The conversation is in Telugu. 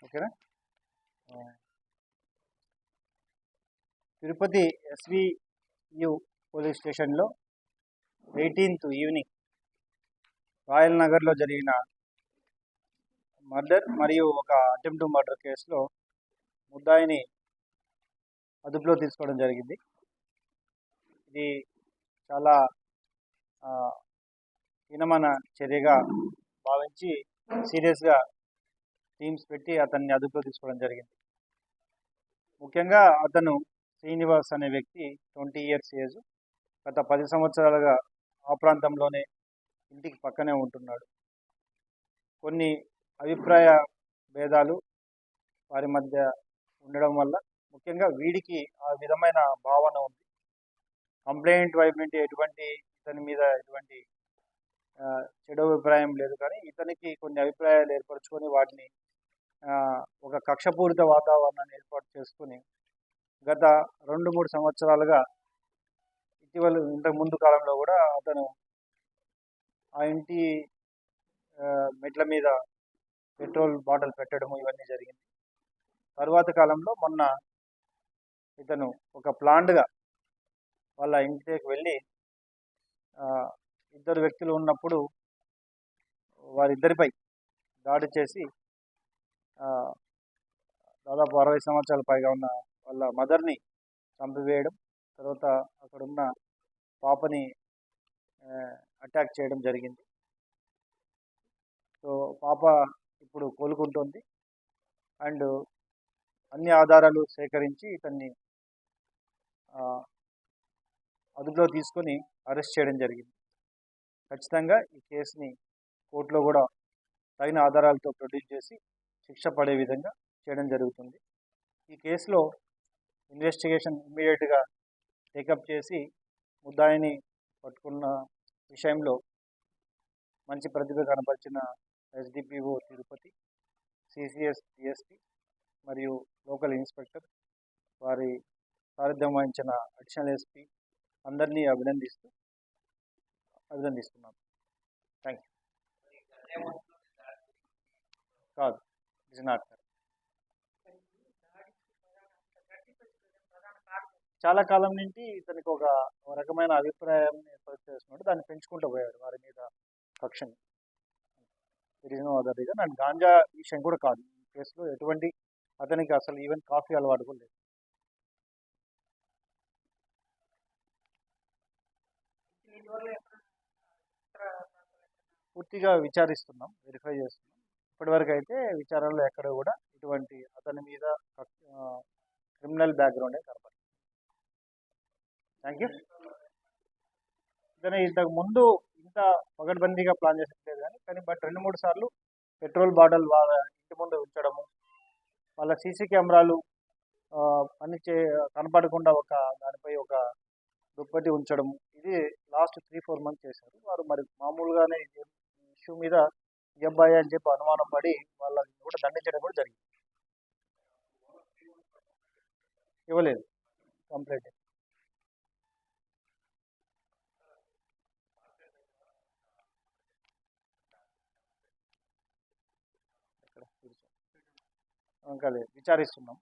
ఓకేనా. తిరుపతి ఎస్వియు పోలీస్ స్టేషన్లో 18th ఈవినింగ్ రాయల్ నగర్లో జరిగిన మర్డర్ మరియు ఒక అటెంప్ట్ మర్డర్ కేసులో ముద్దాయిని అదుపులో తీసుకోవడం జరిగింది. ఇది చాలా హీనమైన చర్యగా భావించి సీరియస్గా టీమ్స్ పెట్టి అతన్ని అదుపులో తీసుకోవడం జరిగింది. ముఖ్యంగా అతను శ్రీనివాస్ అనే వ్యక్తి 20 years ఏజ్, గత 10 సంవత్సరాలుగా ఆ ప్రాంతంలోనే ఇంటికి పక్కనే ఉంటున్నాడు. కొన్ని అభిప్రాయ భేదాలు వారి మధ్య ఉండడం వల్ల ముఖ్యంగా వీడికి ఆ విధమైన భావన ఉంది. కంప్లైంట్ వైపు నుండి ఇతని మీద ఎటువంటి చెడు అభిప్రాయం లేదు, కానీ ఇతనికి కొన్ని అభిప్రాయాలు ఏర్పరచుకొని వాటిని ఒక కక్షపూరిత వాతావరణాన్ని ఏర్పాటు చేసుకుని గత 2-3 సంవత్సరాలుగా ఇంతకు ముందు కాలంలో కూడా అతను ఆ ఇంటి మెట్ల మీద పెట్రోల్ బాటిల్ పెట్టడము ఇవన్నీ జరిగింది. తరువాత కాలంలో మొన్న ఇతను ఒక ప్లాన్డ్గా వాళ్ళ ఇంటికి వెళ్ళి ఇద్దరు వ్యక్తులు ఉన్నప్పుడు వారిద్దరిపై దాడి చేసి దాదాపు 60 సంవత్సరాల పైగా ఉన్న వాళ్ళ మదర్ని చంపివేయడం, తర్వాత అక్కడున్న పాపని అటాక్ చేయడం జరిగింది. సో పాప ఇప్పుడు కోలుకుంటుంది అండ్ అన్ని ఆధారాలు సేకరించి ఇతన్ని అదుపులో తీసుకొని అరెస్ట్ చేయడం జరిగింది. ఖచ్చితంగా ఈ కేసుని కోర్టులో కూడా తగిన ఆధారాలతో ప్రొడ్యూస్ చేసి శిక్ష పడే విధంగా చేయడం జరుగుతుంది. ఈ కేసులో ఇన్వెస్టిగేషన్ ఇమ్మీడియట్గా టేకప్ చేసి ముద్దాయిని పట్టుకున్న విషయంలో మంచి ప్రతిభ కనపరిచిన ఎస్డిపిఓ తిరుపతి, సిసిఎస్ డిఎస్పి మరియు లోకల్ ఇన్స్పెక్టర్, వారి సారథ్యం వహించిన అడిషనల్ ఎస్పీ అందరినీ అభినందిస్తున్నాను. Thank you. కాదు, ఇట్స్ నాట్. చాలా కాలం నుండి ఇతనికి ఒక రకమైన అభిప్రాయాన్ని ఏర్పాటు చేసుకున్నాడు, దాన్ని పెంచుకుంటూ పోయాడు వారి మీద కక్షని. No other reason. అండ్ గాంజా విషయం కూడా కాదు, ఈ కేసులో ఎటువంటి అతనికి అసలు ఈవెన్ కాఫీ అలవాటు కూడా లేదు. పూర్తిగా విచారిస్తున్నాం, వెరిఫై చేస్తున్నాం. ఇప్పటివరకు అయితే విచారణలో ఎక్కడ కూడా ఇటువంటి అతని మీద క్రిమినల్ బ్యాక్గ్రౌండే కనపడుతుంది. Thank you. ఇతను ఇంతకు ముందు ఇంత పగడ్బందీగా ప్లాన్ చేసట్లేదు కానీ బట్ 2-3 సార్లు పెట్రోల్ బాటిల్ వాళ్ళ ఇంటి ముందు ఉంచడము, వాళ్ళ సీసీ కెమెరాలు కనపడకుండా దానిపై ఒక దుప్పటి ఉంచడము, ఇది లాస్ట్ 3-4 months చేశారు. వారు మరి మామూలుగానే ఇష్యూ మీద ఈ అబ్బాయి అని చెప్పి అనుమానం పడి వాళ్ళని కూడా దండించడం కూడా జరిగింది. ఇవ్వలేదు కంప్లైంట్. ఇంకా లేదు, విచారిస్తున్నాం.